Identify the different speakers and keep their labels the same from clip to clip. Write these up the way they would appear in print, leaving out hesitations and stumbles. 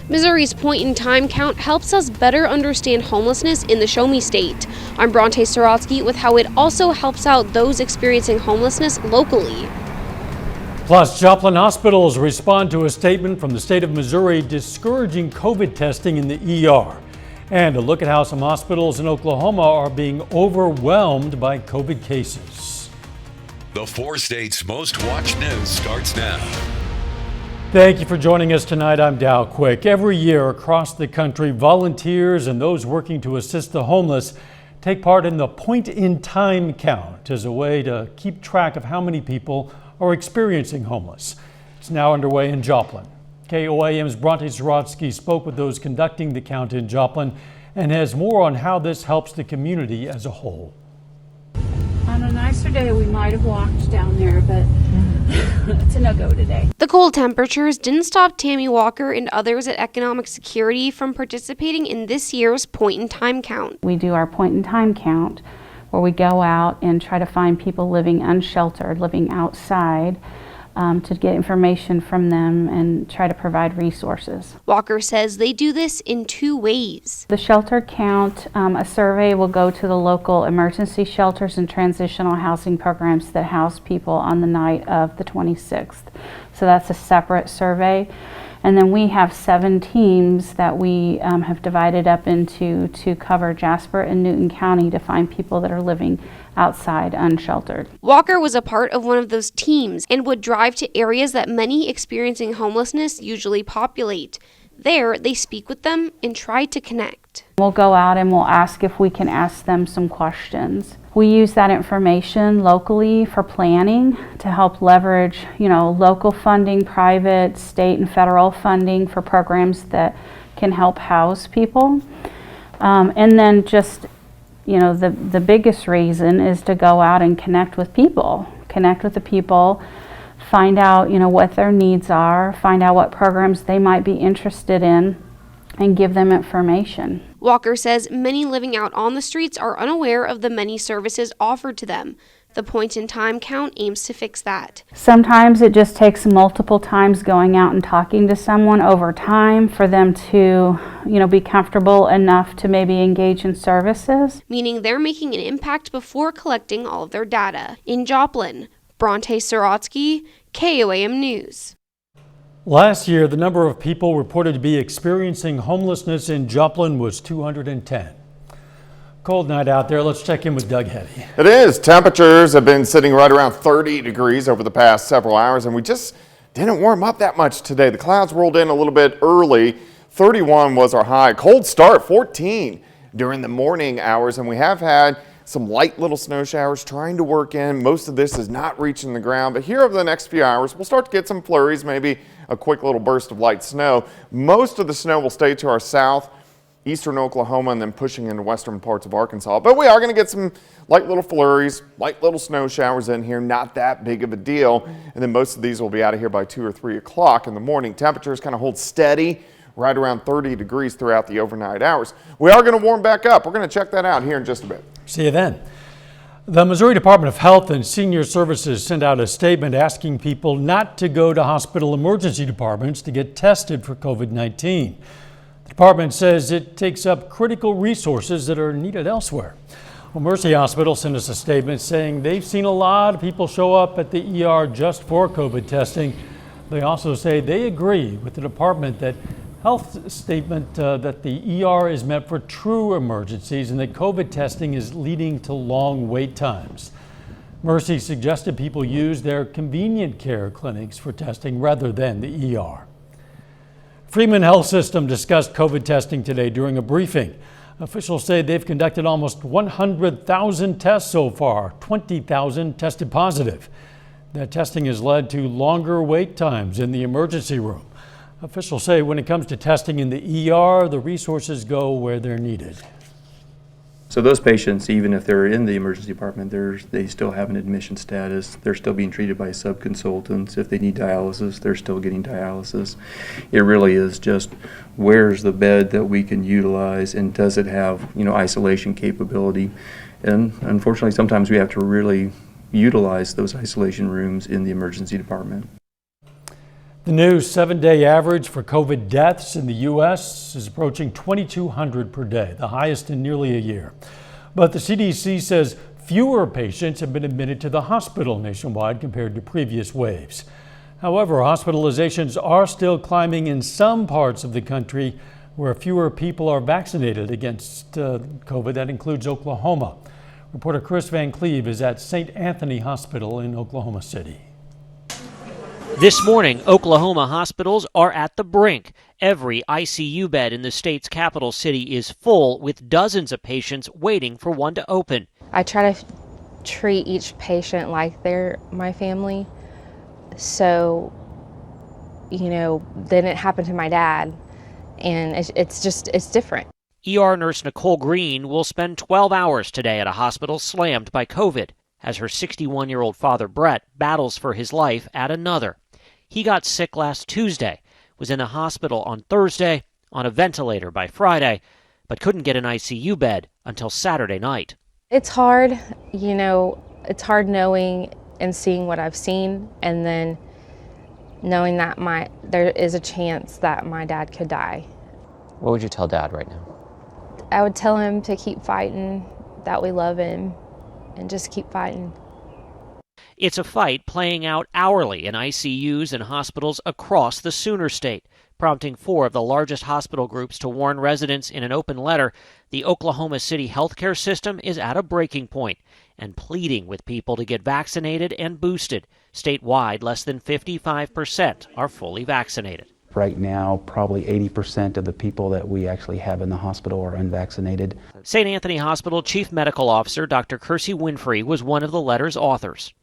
Speaker 1: Missouri's point-in-time count helps us better understand homelessness in the Show Me State. I'm Bronte Sorotsky with how it also helps out those experiencing homelessness locally.
Speaker 2: Plus, Joplin hospitals respond to a statement from the state of Missouri discouraging COVID testing in the ER. And a look at how some hospitals in Oklahoma are being overwhelmed by COVID cases.
Speaker 3: The 4 states' most watched news starts now.
Speaker 2: Thank you for joining us tonight. I'm Dow Quick. Every year across the country, volunteers and those working to assist the homeless take part in the point-in-time count as a way to keep track of how many people are experiencing homeless. It's now underway in Joplin. KOAM's Bronte Sorotsky spoke with those conducting the count in Joplin and has more on how this helps the community as a whole.
Speaker 4: On a nicer day, we might have walked down there, but it's a no-go today.
Speaker 1: The cold temperatures didn't stop Tammy Walker and others at Economic Security from participating in this year's point-in-time count.
Speaker 4: We do our point-in-time count where we go out and try to find people living unsheltered, living outside, to get information from them and try to provide resources.
Speaker 1: Walker says they do this in 2 ways.
Speaker 4: The shelter count, a survey will go to the local emergency shelters and transitional housing programs that house people on the night of the 26th. So that's a separate survey. And then we have 7 teams that we have divided up into to cover Jasper and Newton County to find people that are living outside unsheltered.
Speaker 1: Walker was a part of one of those teams and would drive to areas that many experiencing homelessness usually populate. There, they speak with them and try to connect.
Speaker 4: We'll go out and we'll ask if we can ask them some questions. We use that information locally for planning to help leverage, local funding, private, state, and federal funding for programs that can help house people. And then just, the biggest reason is to go out and connect with the people, find out, what their needs are, find out what programs they might be interested in, and give them information.
Speaker 1: Walker says many living out on the streets are unaware of the many services offered to them. The point-in-time count aims to fix that.
Speaker 4: Sometimes it just takes multiple times going out and talking to someone over time for them to, be comfortable enough to maybe engage in services.
Speaker 1: Meaning they're making an impact before collecting all of their data. In Joplin, Bronte Sorotsky, KOAM News.
Speaker 2: Last year, the number of people reported to be experiencing homelessness in Joplin was 210. Cold night out there. Let's check in with Doug Hetty.
Speaker 5: It is. Temperatures have been sitting right around 30 degrees over the past several hours, and we just didn't warm up that much today. The clouds rolled in a little bit early. 31 was our high. Cold start, 14 during the morning hours, and we have had some light little snow showers trying to work in. Most of this is not reaching the ground, but here over the next few hours, we'll start to get some flurries, maybe a quick little burst of light snow. Most of the snow will stay to our south, eastern Oklahoma, and then pushing into western parts of Arkansas. But we are going to get some light little flurries, light little snow showers in here, not that big of a deal. And then most of these will be out of here by 2 or 3 o'clock in the morning. Temperatures kind of hold steady right around 30 degrees throughout the overnight hours. We are going to warm back up. We're going to check that out here in just a bit.
Speaker 2: See you then. The Missouri Department of Health and Senior Services sent out a statement asking people not to go to hospital emergency departments to get tested for COVID-19. The department says it takes up critical resources that are needed elsewhere. Well, Mercy Hospital sent us a statement saying they've seen a lot of people show up at the ER just for COVID testing. They also say they agree with the department that health statement that the ER is meant for true emergencies and that COVID testing is leading to long wait times. Mercy suggested people use their convenient care clinics for testing rather than the ER. Freeman Health System discussed COVID testing today during a briefing. Officials say they've conducted almost 100,000 tests so far, 20,000 tested positive. That testing has led to longer wait times in the emergency room. Officials say when it comes to testing in the ER, the resources go where they're needed.
Speaker 6: So those patients, even if they're in the emergency department, they still have an admission status. They're still being treated by subconsultants. If they need dialysis, they're still getting dialysis. It really is just where's the bed that we can utilize, and does it have, isolation capability? And unfortunately, sometimes we have to really utilize those isolation rooms in the emergency department.
Speaker 2: The new 7-day average for COVID deaths in the U.S. is approaching 2,200 per day, the highest in nearly a year. But the CDC says fewer patients have been admitted to the hospital nationwide compared to previous waves. However, hospitalizations are still climbing in some parts of the country where fewer people are vaccinated against COVID. That includes Oklahoma. Reporter Chris Van Cleve is at St. Anthony Hospital in Oklahoma City.
Speaker 7: This morning, Oklahoma hospitals are at the brink. Every ICU bed in the state's capital city is full, with dozens of patients waiting for one to open.
Speaker 8: I try to treat each patient like they're my family. So, then it happened to my dad, and it's different.
Speaker 7: ER nurse Nicole Green will spend 12 hours today at a hospital slammed by COVID, as her 61-year-old father, Brett, battles for his life at another. He got sick last Tuesday, was in the hospital on Thursday, on a ventilator by Friday, but couldn't get an ICU bed until Saturday night.
Speaker 8: It's hard, it's hard knowing and seeing what I've seen, and then knowing that there is a chance that my dad could die.
Speaker 9: What would you tell Dad right now?
Speaker 8: I would tell him to keep fighting, that we love him, and just keep fighting.
Speaker 7: It's a fight playing out hourly in ICUs and hospitals across the Sooner State, prompting 4 of the largest hospital groups to warn residents in an open letter the Oklahoma City healthcare system is at a breaking point, and pleading with people to get vaccinated and boosted. Statewide, less than 55% are fully vaccinated.
Speaker 10: Right now, probably 80% of the people that we actually have in the hospital are unvaccinated.
Speaker 7: St. Anthony Hospital Chief Medical Officer Dr. Kersey Winfrey was one of the letter's authors.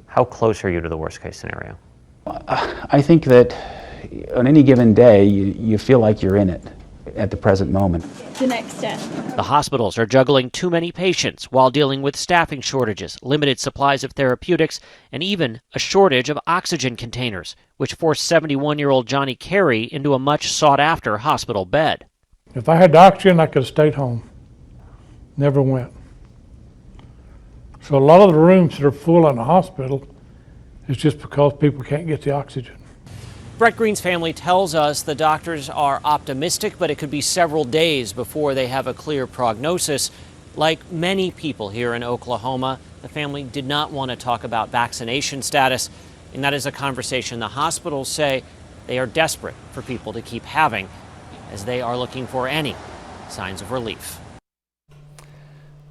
Speaker 9: How close are you to the worst case scenario?
Speaker 10: I think that on any given day, you feel like you're in it at the present moment.
Speaker 11: The next step.
Speaker 7: The hospitals are juggling too many patients while dealing with staffing shortages, limited supplies of therapeutics, and even a shortage of oxygen containers, which forced 71-year-old Johnny Carey into a much sought-after hospital bed.
Speaker 12: If I had the oxygen, I could have stayed home. Never went. So a lot of the rooms that are full in the hospital is just because people can't get the oxygen.
Speaker 7: Brett Green's family tells us the doctors are optimistic, but it could be several days before they have a clear prognosis. Like many people here in Oklahoma, the family did not want to talk about vaccination status, and that is a conversation the hospitals say they are desperate for people to keep having, as they are looking for any signs of relief.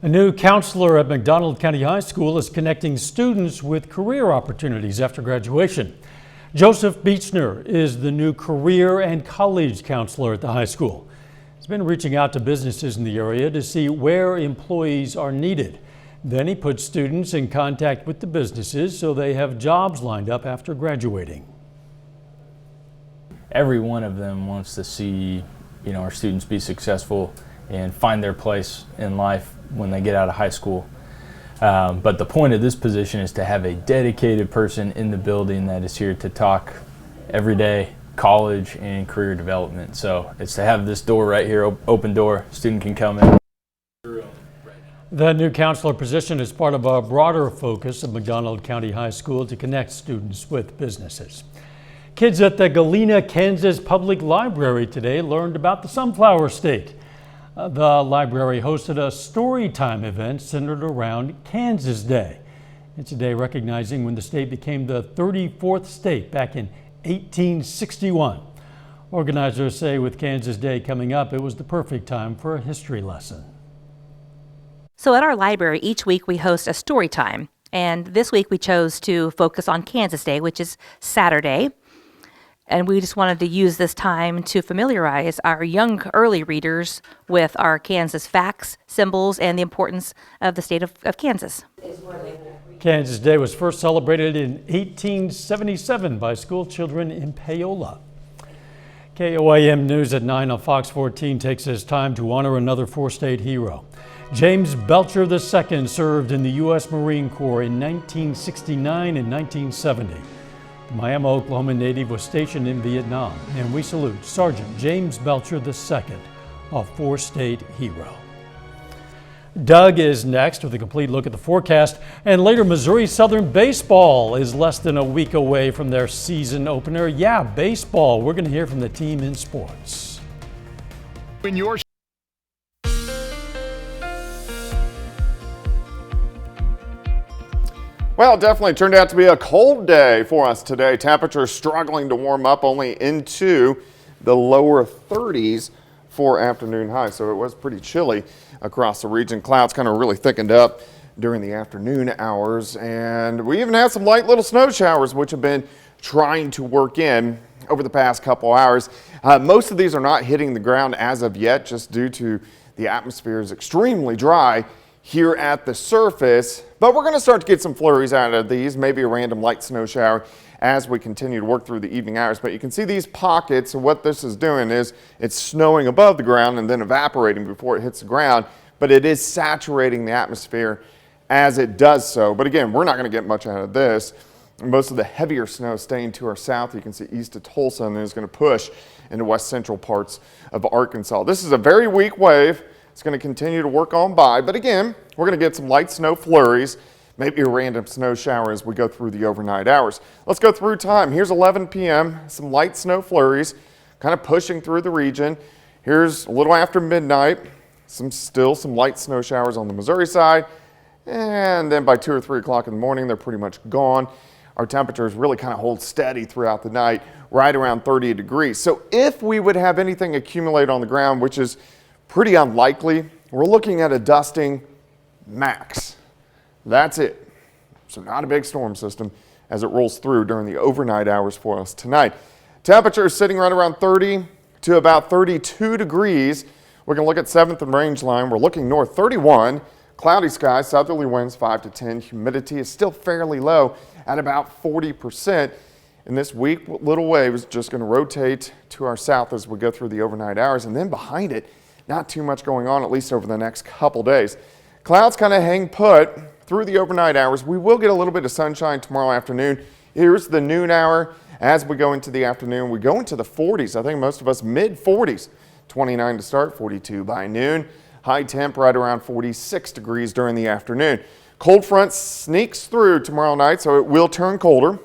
Speaker 2: A new counselor at Mcdonald County High School is connecting students with career opportunities after graduation. Joseph Beechner is the new career and college counselor at the high school. He's been reaching out to businesses in the area to see where employees are needed. Then he puts students in contact with the businesses so they have jobs lined up after graduating.
Speaker 13: Every one of them wants to see, our students be successful and find their place in life when they get out of high school. But the point of this position is to have a dedicated person in the building that is here to talk every day, college and career development. So it's to have this door right here, open door, student can come in.
Speaker 2: The new counselor position is part of a broader focus of McDonald County High School to connect students with businesses. Kids at the Galena, Kansas Public Library today learned about the Sunflower State. The library hosted a story time event centered around Kansas Day. It's a day recognizing when the state became the 34th state back in 1861. Organizers say with Kansas Day coming up, it was the perfect time for a history lesson.
Speaker 14: So at our library, each week we host a story time. And this week we chose to focus on Kansas Day, which is Saturday. And we just wanted to use this time to familiarize our young early readers with our Kansas facts, symbols, and the importance of the state of Kansas.
Speaker 2: Kansas Day was first celebrated in 1877 by school children in Paola. KOAM News at 9 on Fox 14 takes this time to honor another four-state hero. James Belcher II served in the U.S. Marine Corps in 1969 and 1970. The Miami, Oklahoma native was stationed in Vietnam, and we salute Sergeant James Belcher II, a four-state hero. Doug is next with a complete look at the forecast. And later, Missouri Southern baseball is less than a week away from their season opener. Yeah, baseball. We're going to hear from the team in sports.
Speaker 11: When you're
Speaker 5: Well, it definitely turned out to be a cold day for us today. Temperatures struggling to warm up only into the lower 30s for afternoon highs. So it was pretty chilly across the region. Clouds kind of really thickened up during the afternoon hours. And we even had some light little snow showers, which have been trying to work in over the past couple hours. Most of these are not hitting the ground as of yet, just due to the atmosphere is extremely dry here at the surface, but we're going to start to get some flurries out of these, maybe a random light snow shower as we continue to work through the evening hours. But you can see these pockets, and what this is doing is it's snowing above the ground and then evaporating before it hits the ground, but it is saturating the atmosphere as it does so. But again, we're not going to get much out of this. Most of the heavier snow staying to our south. You can see east of Tulsa, and then it's going to push into west central parts of Arkansas. This is a very weak wave. It's going to continue to work on by, but again, we're going to get some light snow flurries, maybe a random snow shower as we go through the overnight hours. Let's go through time. Here's 11 p.m., some light snow flurries kind of pushing through the region. Here's a little after midnight, still some light snow showers on the Missouri side, and then by 2 or 3 o'clock in the morning, they're pretty much gone. Our temperatures really kind of hold steady throughout the night, right around 30 degrees. So if we would have anything accumulate on the ground, which is pretty unlikely, we're looking at a dusting max. That's it. So not a big storm system as it rolls through during the overnight hours for us tonight. Temperature is sitting right around 30 to about 32 degrees. We're going to look at 7th and range line. We're looking north 31. Cloudy skies, southerly winds 5 to 10. Humidity is still fairly low at about 40%. And this weak little wave is just going to rotate to our south as we go through the overnight hours. And then behind it, not too much going on, at least over the next couple days. Clouds kind of hang put through the overnight hours. We will get a little bit of sunshine tomorrow afternoon. Here's the noon hour. As we go into the afternoon, we go into the 40s. I think most of us mid 40s. 29 to start, 42 by noon. High temp right around 46 degrees during the afternoon. Cold front sneaks through tomorrow night, so it will turn colder.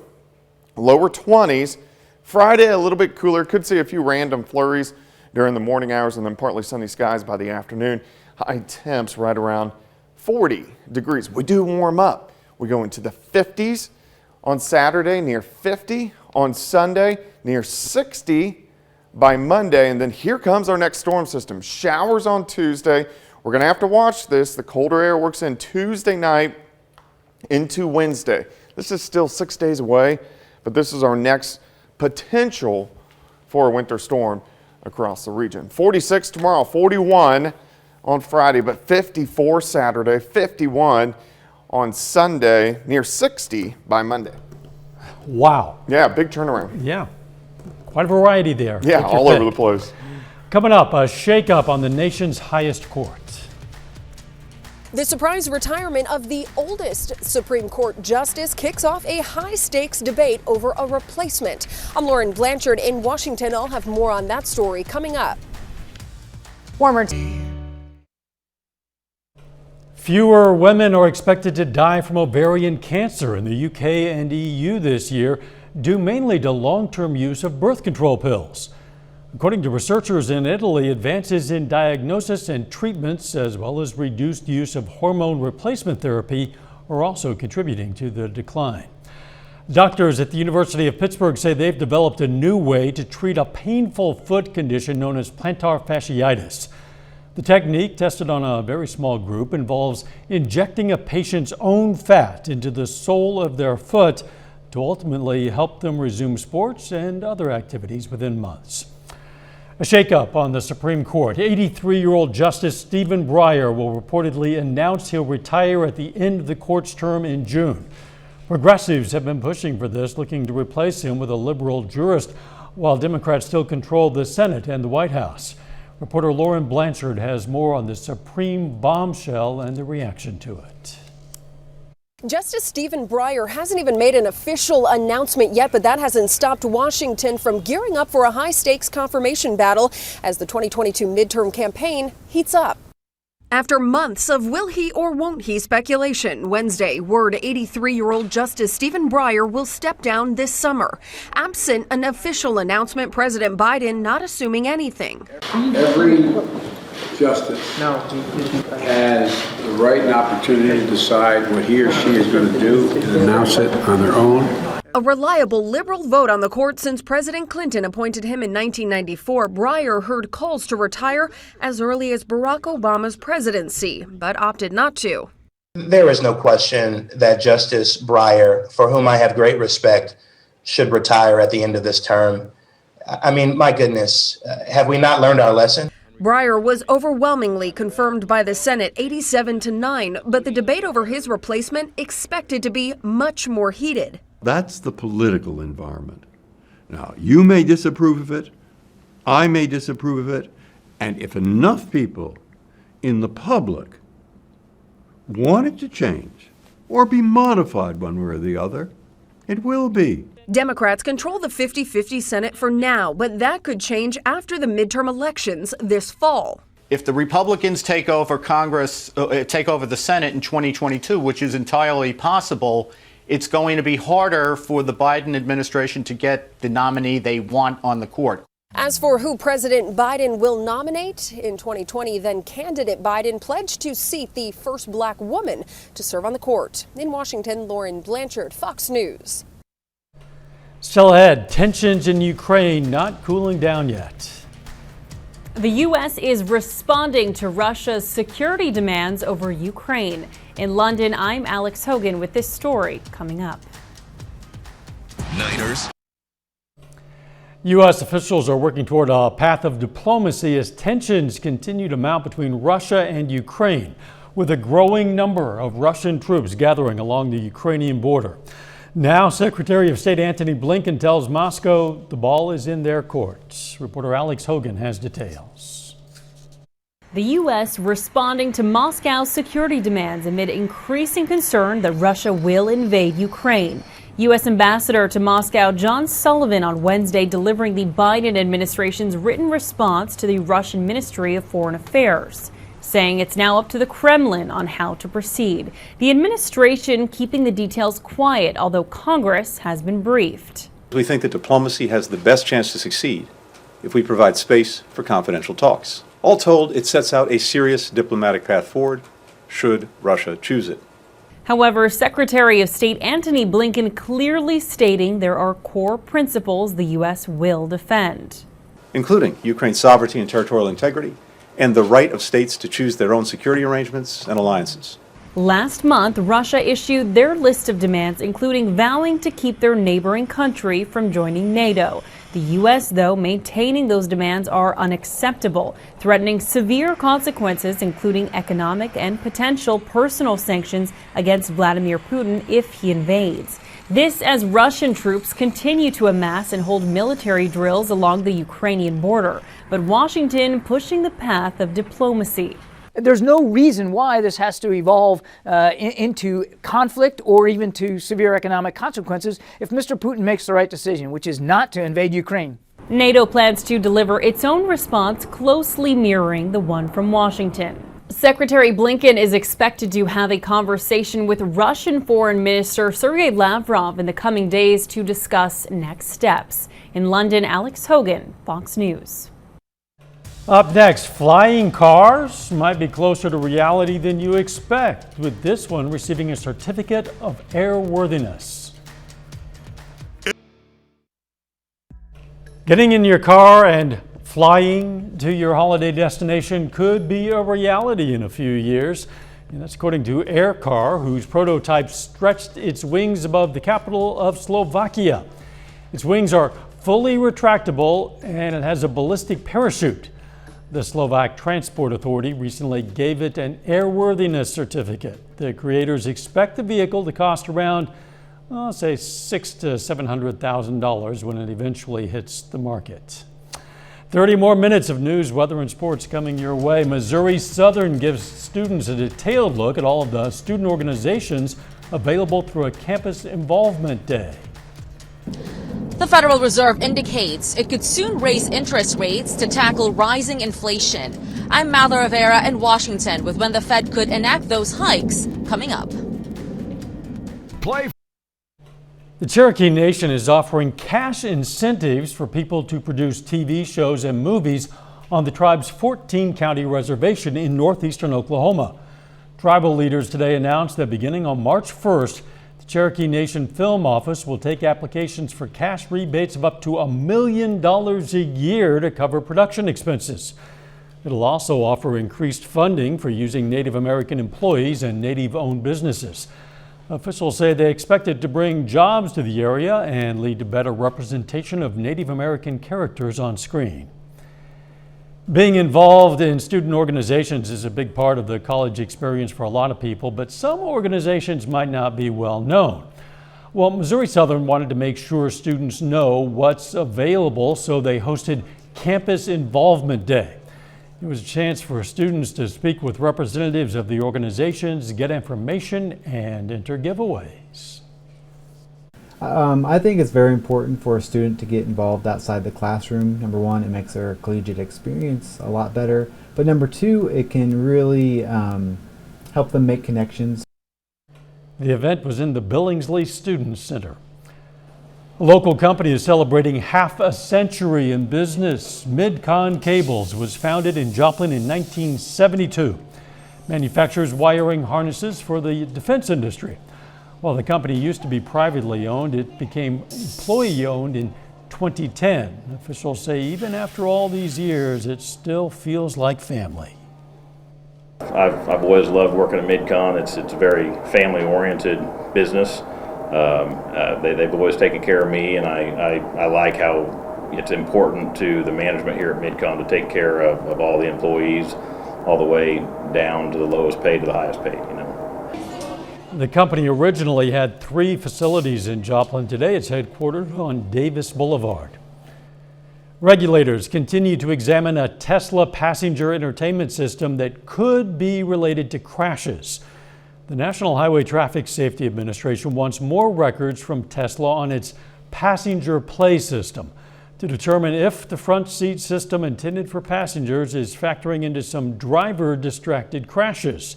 Speaker 5: Lower 20s. Friday, a little bit cooler. Could see a few random flurries during the morning hours, and then partly sunny skies by the afternoon. High temps right around 40 degrees. We do warm up. We go into the 50s on Saturday, near 50 on Sunday, near 60 by Monday, and then here comes our next storm system. Showers on Tuesday. We're going to have to watch this. The colder air works in Tuesday night into Wednesday. This is still 6 days away, but this is our next potential for a winter storm across the region. 46 tomorrow, 41 on Friday, but 54 Saturday, 51 on Sunday, near 60 by Monday.
Speaker 2: Wow.
Speaker 5: Yeah, big turnaround.
Speaker 2: Yeah, quite a variety there.
Speaker 5: Yeah, all over the place.
Speaker 2: Coming up, a shakeup on the nation's highest court.
Speaker 15: The surprise retirement of the oldest Supreme Court justice kicks off a high-stakes debate over a replacement. I'm Lauren Blanchard in Washington. I'll have more on that story coming up. Warmer.
Speaker 2: Fewer women are expected to die from ovarian cancer in the UK and EU this year, due mainly to long-term use of birth control pills. According to researchers in Italy, advances in diagnosis and treatments, as well as reduced use of hormone replacement therapy, are also contributing to the decline. Doctors at the University of Pittsburgh say they've developed a new way to treat a painful foot condition known as plantar fasciitis. The technique, tested on a very small group, involves injecting a patient's own fat into the sole of their foot to ultimately help them resume sports and other activities within months. A shakeup on the Supreme Court. 83-year-old Justice Stephen Breyer will reportedly announce he'll retire at the end of the court's term in June. Progressives have been pushing for this, looking to replace him with a liberal jurist, while Democrats still control the Senate and the White House. Reporter Lauren Blanchard has more on the Supreme bombshell and the reaction to it.
Speaker 15: Justice Stephen Breyer hasn't even made an official announcement yet, but that hasn't stopped Washington from gearing up for a high-stakes confirmation battle as the 2022 midterm campaign heats up. After months of will he or won't he speculation, Wednesday, word 83-year-old Justice Stephen Breyer will step down this summer. Absent an official announcement, President Biden not assuming anything.
Speaker 16: Every justice has the right and opportunity to decide what he or she is going to do and announce it on their own.
Speaker 15: A reliable liberal vote on the court since President Clinton appointed him in 1994. Breyer heard calls to retire as early as Barack Obama's presidency, but opted not to.
Speaker 17: There is no question that Justice Breyer, for whom I have great respect, should retire at the end of this term. I mean, my goodness, have we not learned our lesson?
Speaker 15: Breyer was overwhelmingly confirmed by the Senate 87-9, but the debate over his replacement expected to be much more heated.
Speaker 18: That's the political environment. Now, you may disapprove of it, I may disapprove of it, and if enough people in the public want it to change or be modified one way or the other, it will be.
Speaker 15: Democrats control the 50-50 Senate for now, but that could change after the midterm elections this fall.
Speaker 19: If the Republicans take over Congress, take over the Senate in 2022, which is entirely possible, it's going to be harder for the Biden administration to get the nominee they want on the court.
Speaker 15: As for who President Biden will nominate, in 2020, then candidate Biden pledged to seat the first black woman to serve on the court. In Washington, Lauren Blanchard, Fox News.
Speaker 2: Still ahead, tensions in Ukraine not cooling down yet.
Speaker 20: The U.S. is responding to Russia's security demands over Ukraine. In London, I'm Alex Hogan with this story coming up.
Speaker 3: Niners.
Speaker 2: U.S. officials are working toward a path of diplomacy as tensions continue to mount between Russia and Ukraine, with a growing number of Russian troops gathering along the Ukrainian border. Now, Secretary of State Antony Blinken tells Moscow the ball is in their court. Reporter Alex Hogan has details.
Speaker 20: The U.S. responding to Moscow's security demands amid increasing concern that Russia will invade Ukraine. U.S. Ambassador to Moscow John Sullivan on Wednesday delivering the Biden administration's written response to the Russian Ministry of Foreign Affairs, saying it's now up to the Kremlin on how to proceed. The administration keeping the details quiet, although Congress has been briefed.
Speaker 21: We think that diplomacy has the best chance to succeed if we provide space for confidential talks. All told, it sets out a serious diplomatic path forward, should Russia choose it.
Speaker 20: However, Secretary of State Antony Blinken clearly stating there are core principles the U.S. will defend,
Speaker 21: including Ukraine's sovereignty and territorial integrity, and the right of states to choose their own security arrangements and alliances.
Speaker 20: Last month, Russia issued their list of demands, including vowing to keep their neighboring country from joining NATO. The U.S., though, maintaining those demands are unacceptable, threatening severe consequences, including economic and potential personal sanctions against Vladimir Putin if he invades. This as Russian troops continue to amass and hold military drills along the Ukrainian border, but Washington pushing the path of diplomacy.
Speaker 22: There's no reason why this has to evolve into conflict or even to severe economic consequences if Mr. Putin makes the right decision, which is not to invade Ukraine.
Speaker 20: NATO plans to deliver its own response closely mirroring the one from Washington. Secretary Blinken is expected to have a conversation with Russian Foreign Minister Sergei Lavrov in the coming days to discuss next steps. In London, Alex Hogan, Fox News.
Speaker 2: Up next, flying cars might be closer to reality than you expect, with this one receiving a certificate of airworthiness. Getting in your car and flying to your holiday destination could be a reality in a few years. And that's according to Aircar, whose prototype stretched its wings above the capital of Slovakia. Its wings are fully retractable and it has a ballistic parachute. The Slovak Transport Authority recently gave it an airworthiness certificate. The creators expect the vehicle to cost around, say, $600,000 to $700,000 when it eventually hits the market. 30 more minutes of news, weather, and sports coming your way. Missouri Southern gives students a detailed look at all of the student organizations available through a campus involvement day.
Speaker 1: The Federal Reserve indicates it could soon raise interest rates to tackle rising inflation. I'm Mala Rivera in Washington with when the Fed could enact those hikes coming up.
Speaker 11: Play.
Speaker 2: The Cherokee Nation is offering cash incentives for people to produce TV shows and movies on the tribe's 14-county reservation in northeastern Oklahoma. Tribal leaders today announced that beginning on March 1st, the Cherokee Nation Film Office will take applications for cash rebates of up to $1 million a year to cover production expenses. It'll also offer increased funding for using Native American employees and Native-owned businesses. Officials say they expect it to bring jobs to the area and lead to better representation of Native American characters on screen. Being involved in student organizations is a big part of the college experience for a lot of people, but some organizations might not be well known. Well, Missouri Southern wanted to make sure students know what's available, so they hosted Campus Involvement Day. It was a chance for students to speak with representatives of the organizations, get information, and enter giveaways.
Speaker 4: I think it's very important for a student to get involved outside the classroom. Number one, it makes their collegiate experience a lot better. But number two, it can really help them make connections.
Speaker 2: The event was in the Billingsley Student Center. A local company is celebrating half a century in business. Midcon Cables was founded in Joplin in 1972. Manufactures wiring harnesses for the defense industry. While the company used to be privately owned, it became employee-owned in 2010. Officials say even after all these years, it still feels like family.
Speaker 23: I've always loved working at Midcon. It's a very family-oriented business. They've always taken care of me, and I like how it's important to the management here at Midcon to take care of all the employees, all the way down to the lowest paid to the highest paid, you know.
Speaker 2: The company originally had 3 facilities in Joplin. Today it's headquartered on Davis Boulevard. Regulators continue to examine a Tesla passenger entertainment system that could be related to crashes. The National Highway Traffic Safety Administration wants more records from Tesla on its passenger play system to determine if the front seat system intended for passengers is factoring into some driver-distracted crashes.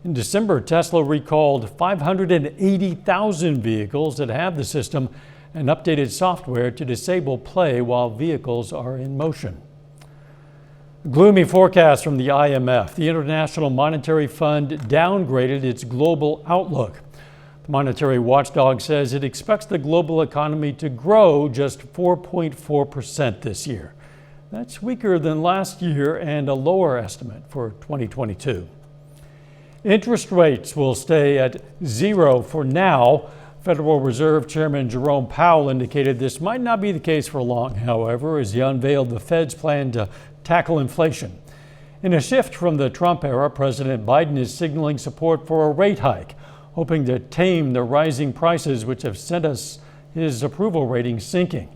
Speaker 2: In December, Tesla recalled 580,000 vehicles that have the system and updated software to disable play while vehicles are in motion. Gloomy forecast from the IMF. The International Monetary Fund downgraded its global outlook. The monetary watchdog says it expects the global economy to grow just 4.4% this year. That's weaker than last year and a lower estimate for 2022. Interest rates will stay at 0 for now. Federal Reserve Chairman Jerome Powell indicated this might not be the case for long, however, as he unveiled the Fed's plan to tackle inflation. In a shift from the Trump era, President Biden is signaling support for a rate hike, hoping to tame the rising prices which have sent his approval rating sinking.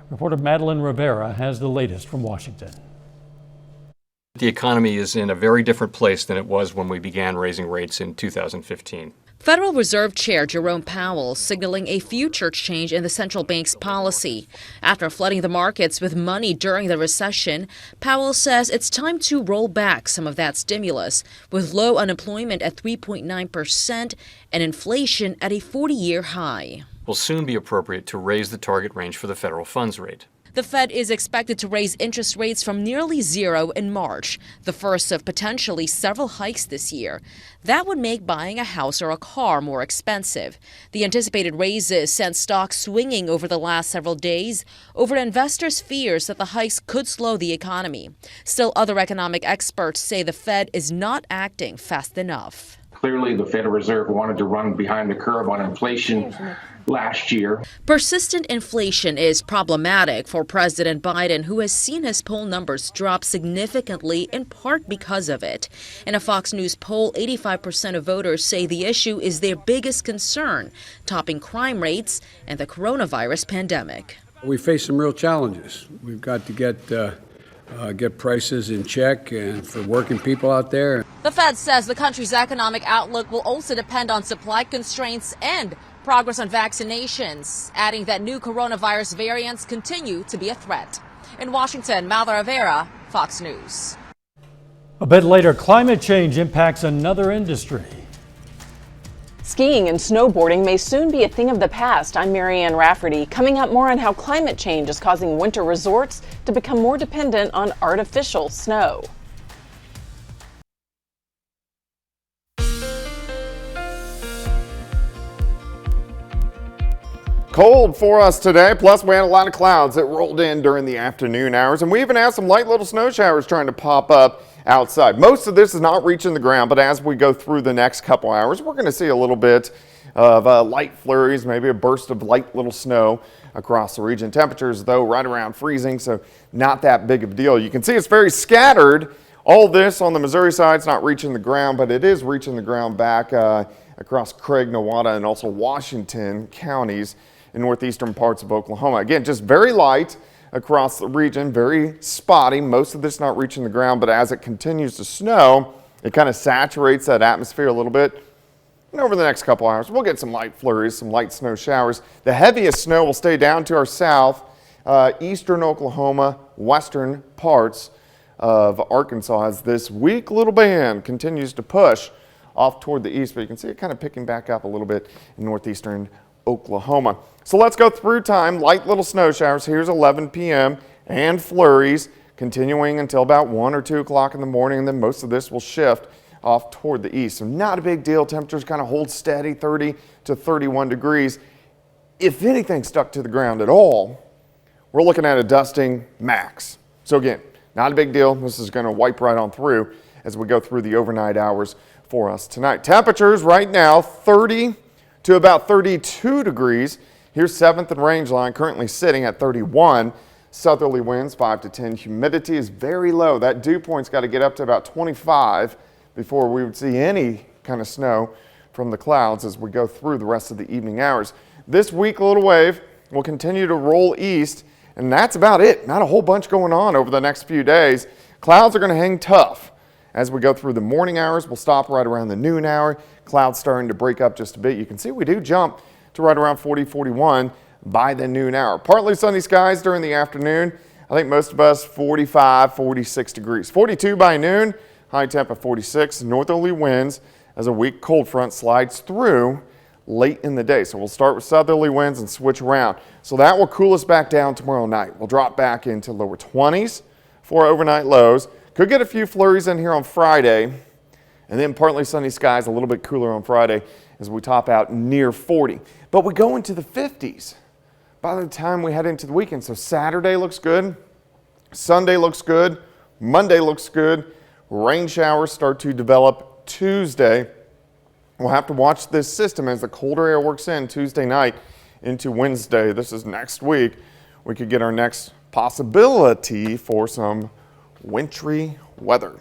Speaker 2: Reporter Madeline Rivera has the latest from Washington.
Speaker 24: The economy is in a very different place than it was when we began raising rates in 2015.
Speaker 1: Federal Reserve Chair Jerome Powell signaling a future change in the central bank's policy. After flooding the markets with money during the recession, Powell says it's time to roll back some of that stimulus, with low unemployment at 3.9% and inflation at a 40-year high.
Speaker 24: It will soon be appropriate to raise the target range for the federal funds rate.
Speaker 1: The Fed is expected to raise interest rates from nearly 0 in March, the first of potentially several hikes this year. That would make buying a house or a car more expensive. The anticipated raises sent stocks swinging over the last several days over investors' fears that the hikes could slow the economy. Still, other economic experts say the Fed is not acting fast enough.
Speaker 25: Clearly, the Federal Reserve wanted to run behind the curve on inflation last year.
Speaker 1: Persistent inflation is problematic for President Biden, who has seen his poll numbers drop significantly, in part because of it. In a Fox News poll, 85% of voters say the issue is their biggest concern, topping crime rates and the coronavirus pandemic.
Speaker 16: We face some real challenges. We've got to get prices in check and for working people out there.
Speaker 1: The Fed says the country's economic outlook will also depend on supply constraints and progress on vaccinations, adding that new coronavirus variants continue to be a threat. In Washington, Malva Rivera, Fox News.
Speaker 2: A bit later, climate change impacts another industry.
Speaker 6: Skiing and snowboarding may soon be a thing of the past. I'm Marianne Rafferty. Coming up, more on how climate change is causing winter resorts to become more dependent on artificial snow.
Speaker 5: Cold for us today, plus we had a lot of clouds that rolled in during the afternoon hours, and we even had some light little snow showers trying to pop up outside. Most of this is not reaching the ground, but as we go through the next couple hours, we're going to see a little bit of light flurries, maybe a burst of light little snow across the region. Temperatures, though, right around freezing, so not that big of a deal. You can see it's very scattered. All this on the Missouri side is not reaching the ground, but it is reaching the ground back across Craig, Nowata, and also Washington counties in northeastern parts of Oklahoma. Again, just very light across the region, very spotty. Most of this not reaching the ground, but as it continues to snow, it kind of saturates that atmosphere a little bit. And over the next couple hours, we'll get some light flurries, some light snow showers. The heaviest snow will stay down to our south, eastern Oklahoma, western parts of Arkansas as this weak little band continues to push off toward the east, but you can see it kind of picking back up a little bit in northeastern Oklahoma. So let's go through time. Light little snow showers. Here's 11 p.m. and flurries continuing until about 1 or 2 o'clock in the morning, and then most of this will shift off toward the east. So not a big deal. Temperatures kind of hold steady, 30 to 31 degrees. If anything stuck to the ground at all, we're looking at a dusting max. So again, not a big deal. This is going to wipe right on through as we go through the overnight hours for us tonight. Temperatures right now 30 to about 32 degrees. Here's 7th and range line currently sitting at 31. Southerly winds 5 to 10. Humidity is very low. That dew point's got to get up to about 25 before we would see any kind of snow from the clouds as we go through the rest of the evening hours. This weak little wave will continue to roll east, and that's about it. Not a whole bunch going on over the next few days. Clouds are going to hang tough as we go through the morning hours. We'll stop right around the noon hour. Clouds starting to break up just a bit. You can see we do jump to right around 40, 41 by the noon hour. Partly sunny skies during the afternoon. I think most of us 45, 46 degrees. 42 by noon, high temp of 46. Northerly winds as a weak cold front slides through late in the day. So we'll start with southerly winds and switch around. So that will cool us back down tomorrow night. We'll drop back into lower 20s for overnight lows. Could get a few flurries in here on Friday, and then partly sunny skies, a little bit cooler on Friday as we top out near 40. But we go into the 50s by the time we head into the weekend. So Saturday looks good, Sunday looks good, Monday looks good. Rain showers start to develop Tuesday. We'll have to watch this system as the colder air works in Tuesday night into Wednesday. This is next week. We could get our next possibility for some wintry weather.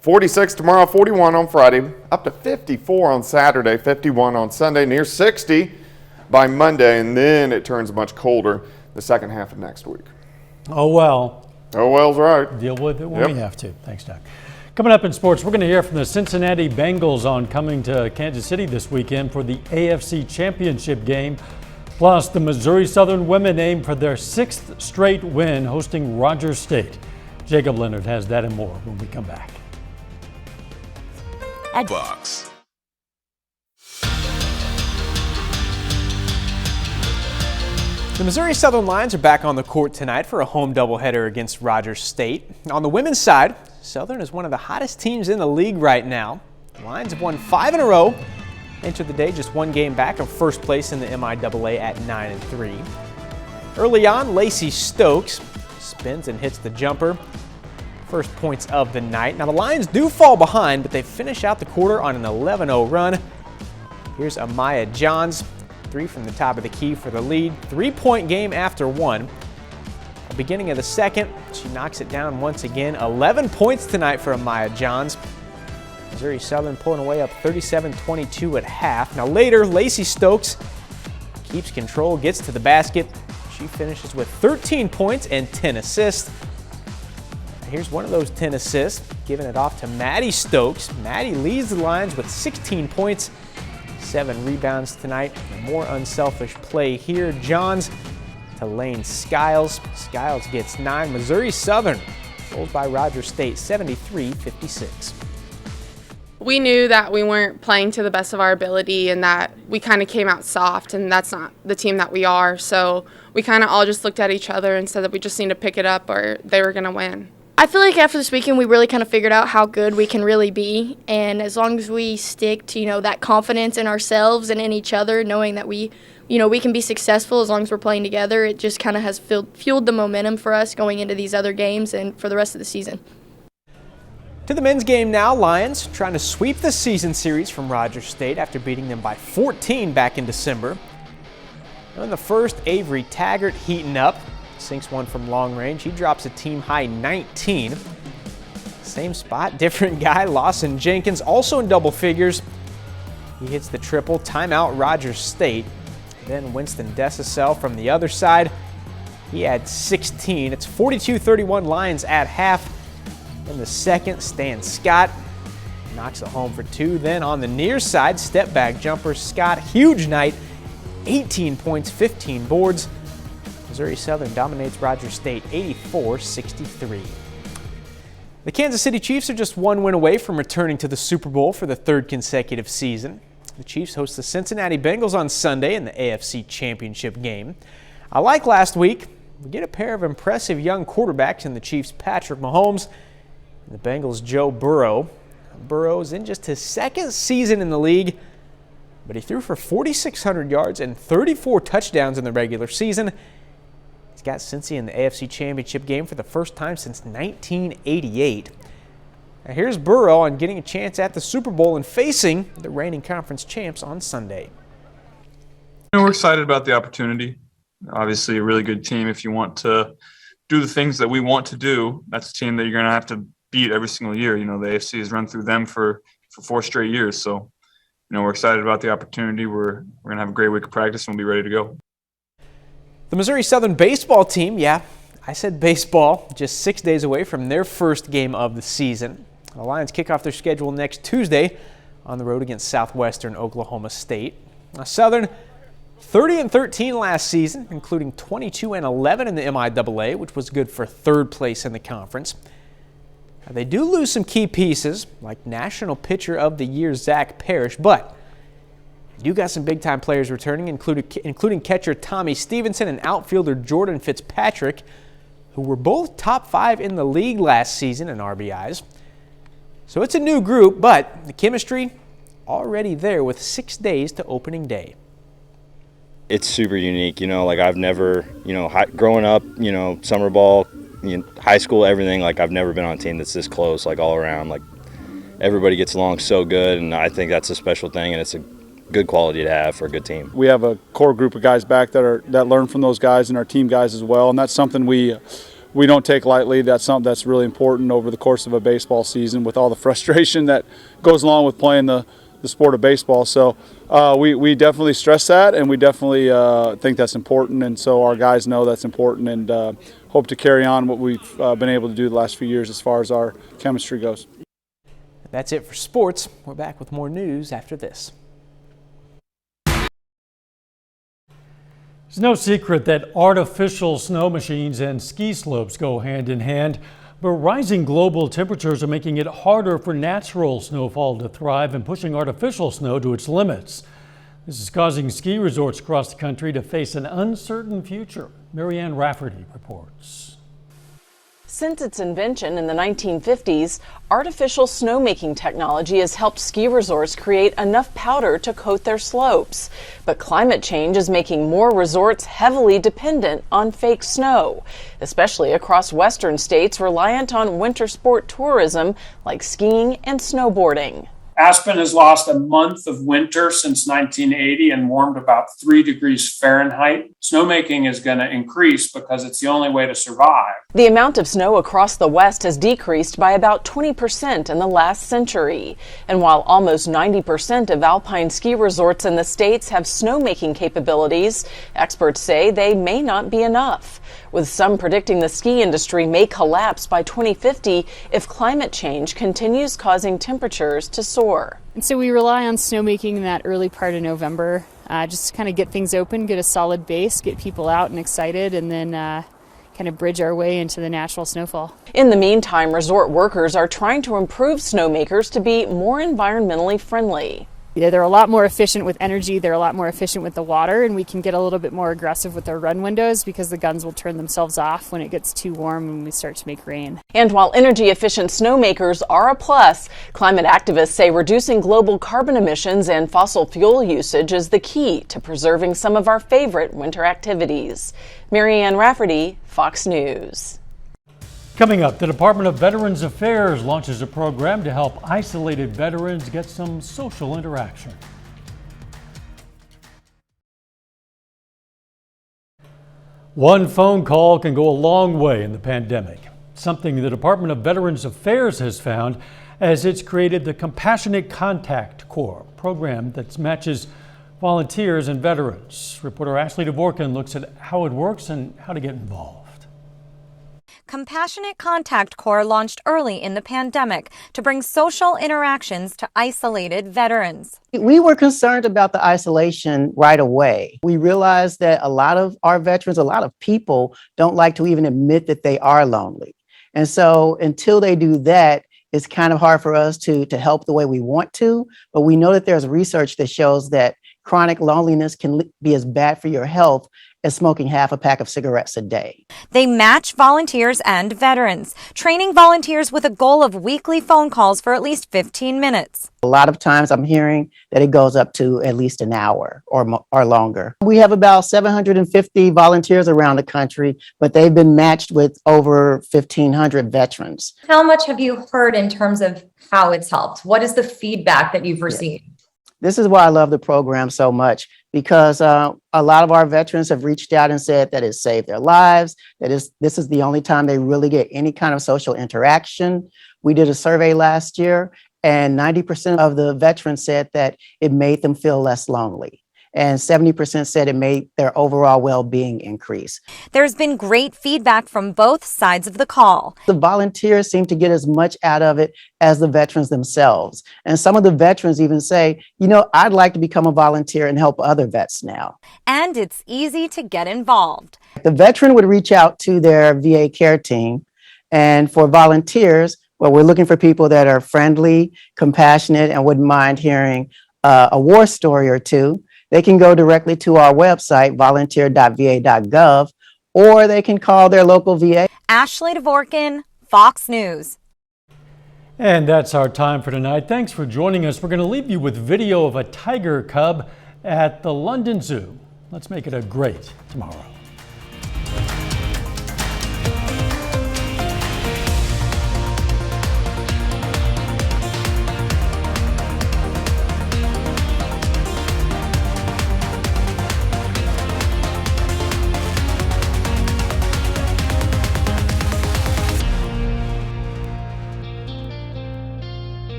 Speaker 5: 46 tomorrow, 41 on Friday, up to 54 on Saturday, 51 on Sunday, near 60 by Monday, and then it turns much colder the second half of next week.
Speaker 2: Oh, well.
Speaker 5: Oh, well's right.
Speaker 2: Deal with it when we have to. Thanks, Doc. Coming up in sports, we're going to hear from the Cincinnati Bengals on coming to Kansas City this weekend for the AFC Championship game. Plus, the Missouri Southern women aim for their 6th straight win hosting Rogers State. Jacob Leonard has that and more when we come back.
Speaker 3: Box.
Speaker 8: The Missouri Southern Lions are back on the court tonight for a home doubleheader against Rogers State. On the women's side, Southern is one of the hottest teams in the league right now. The Lions have won 5 in a row, entered the day just 1 game back of first place in the MIAA at 9-3. Early on, Lacey Stokes spins and hits the jumper. First points of the night. Now the Lions do fall behind, but they finish out the quarter on an 11-0 run. Here's Amaya Johns, 3 from the top of the key for the lead. 3-point game after 1. At the beginning of the second, she knocks it down once again. 11 points tonight for Amaya Johns. Missouri Southern pulling away up 37-22 at half. Now later, Lacey Stokes keeps control, gets to the basket. She finishes with 13 points and 10 assists. Here's one of those 10 assists, giving it off to Maddie Stokes. Maddie leads the Lions with 16 points, 7 rebounds tonight. And more unselfish play here. Johns to Lane Skiles. Skiles gets 9. Missouri Southern rolls by Rogers State 73-56.
Speaker 7: We knew that we weren't playing to the best of our ability and that we kind of came out soft, and that's not the team that we are. So we kind of all just looked at each other and said that we just need to pick it up or they were going to win.
Speaker 9: I feel like after this weekend we really kind of figured out how good we can really be, and as long as we stick to, that confidence in ourselves and in each other, knowing that we can be successful as long as we're playing together, it just kind of has fueled the momentum for us going into these other games and for the rest of the season.
Speaker 8: To the men's game now, Lions trying to sweep the season series from Rogers State after beating them by 14 back in December. In the first, Avery Taggart heating up. Sinks one from long range. He drops a team-high 19. Same spot, different guy. Lawson Jenkins also in double figures. He hits the triple. Timeout Rogers State. Then Winston Desicel from the other side. He had 16. It's 42-31 Lions at half. In the second, Stan Scott knocks it home for 2. Then on the near side, step back jumper Scott. Huge night. 18 points, 15 boards. Missouri Southern dominates Rogers State 84-63. The Kansas City Chiefs are just one win away from returning to the Super Bowl for the 3rd consecutive season. The Chiefs host the Cincinnati Bengals on Sunday in the AFC Championship game. Like last week, we get a pair of impressive young quarterbacks in the Chiefs' Patrick Mahomes and the Bengals' Joe Burrow. Burrow's in just his 2nd season in the league, but he threw for 4,600 yards and 34 touchdowns in the regular season. He's got Cincy in the AFC Championship game for the first time since 1988. Now here's Burrow on getting a chance at the Super Bowl and facing the reigning conference champs on Sunday.
Speaker 10: We're excited about the opportunity. Obviously, a really good team. If you want to do the things that we want to do, that's a team that you're going to have to beat every single year. The AFC has run through them for 4 straight years. So, we're excited about the opportunity. We're going to have a great week of practice and we'll be ready to go.
Speaker 8: The Missouri Southern baseball team, I said baseball, just 6 days away from their first game of the season. The Lions kick off their schedule next Tuesday on the road against Southwestern Oklahoma State. Now, Southern 30-13 last season, including 22-11 in the MIAA, which was good for 3rd place in the conference. Now, they do lose some key pieces, like National Pitcher of the Year Zach Parrish, but you got some big-time players returning, including catcher Tommy Stevenson and outfielder Jordan Fitzpatrick, who were both top 5 in the league last season in RBIs. So it's a new group, but the chemistry already there with 6 days to opening day.
Speaker 12: It's super unique, I've never, growing up, summer ball, high school, everything, I've never been on a team that's this close, all around. Everybody gets along so good, and I think that's a special thing, and it's a good quality to have for a good team.
Speaker 13: We have a core group of guys back that learn from those guys and our team guys as well, and that's something we don't take lightly. That's something that's really important over the course of a baseball season with all the frustration that goes along with playing the sport of baseball. So we definitely stress that, and we definitely think that's important, and so our guys know that's important, and hope to carry on what we've been able to do the last few years as far as our chemistry goes.
Speaker 8: That's it for sports. We're back with more news after this.
Speaker 2: It's no secret that artificial snow machines and ski slopes go hand in hand, but rising global temperatures are making it harder for natural snowfall to thrive and pushing artificial snow to its limits. This is causing ski resorts across the country to face an uncertain future. Marianne Rafferty reports.
Speaker 6: Since its invention in the 1950s, artificial snowmaking technology has helped ski resorts create enough powder to coat their slopes. But climate change is making more resorts heavily dependent on fake snow, especially across western states reliant on winter sport tourism like skiing and snowboarding.
Speaker 26: Aspen has lost a month of winter since 1980 and warmed about 3 degrees Fahrenheit. Snowmaking is going to increase because it's the only way to survive.
Speaker 6: The amount of snow across the West has decreased by about 20% in the last century. And while almost 90% of alpine ski resorts in the states have snowmaking capabilities, experts say they may not be enough, with some predicting the ski industry may collapse by 2050 if climate change continues causing temperatures to soar.
Speaker 14: And so we rely on snowmaking in that early part of November, just to kind of get things open, get a solid base, get people out and excited, and then kind of bridge our way into the natural snowfall.
Speaker 6: In the meantime, resort workers are trying to improve snowmakers to be more environmentally friendly.
Speaker 14: Yeah, they're a lot more efficient with energy, they're a lot more efficient with the water, and we can get a little bit more aggressive with our run windows because the guns will turn themselves off when it gets too warm and we start to make rain.
Speaker 6: And while energy-efficient snowmakers are a plus, climate activists say reducing global carbon emissions and fossil fuel usage is the key to preserving some of our favorite winter activities. Marianne Rafferty, Fox News.
Speaker 2: Coming up, the Department of Veterans Affairs launches a program to help isolated veterans get some social interaction. One phone call can go a long way in the pandemic, something the Department of Veterans Affairs has found as it's created the Compassionate Contact Corps program that matches volunteers and veterans. Reporter Ashley Dvorkin looks at how it works and how to get involved.
Speaker 15: Compassionate Contact Corps launched early in the pandemic to bring social interactions to isolated veterans.
Speaker 17: We were concerned about the isolation right away. We realized that a lot of our veterans, a lot of people don't like to even admit that they are lonely. And so until they do that, it's kind of hard for us to help the way we want to. But we know that there's research that shows that chronic loneliness can be as bad for your health as smoking half a pack of cigarettes a day.
Speaker 15: They match volunteers and veterans, training volunteers with a goal of weekly phone calls for at least 15 minutes.
Speaker 17: A lot of times I'm hearing that it goes up to at least an hour or longer. We have about 750 volunteers around the country, but they've been matched with over 1,500 veterans.
Speaker 18: How much have you heard in terms of how it's helped? What is the feedback that you've received?
Speaker 17: This is why I love the program so much, because a lot of our veterans have reached out and said that it saved their lives, that this is the only time they really get any kind of social interaction. We did a survey last year, and 90% of the veterans said that it made them feel less lonely. And 70% said it made their overall well-being increase.
Speaker 15: There's been great feedback from both sides of the call.
Speaker 17: The volunteers seem to get as much out of it as the veterans themselves. And some of the veterans even say, you know, I'd like to become a volunteer and help other vets now.
Speaker 15: And it's easy to get involved.
Speaker 17: The veteran would reach out to their VA care team. And for volunteers, well, we're looking for people that are friendly, compassionate, and wouldn't mind hearing a war story or two. They can go directly to our website, volunteer.va.gov, or they can call their local VA.
Speaker 15: Ashley Dvorkin, Fox News.
Speaker 2: And that's our time for tonight. Thanks for joining us. We're going to leave you with video of a tiger cub at the London Zoo. Let's make it a great tomorrow.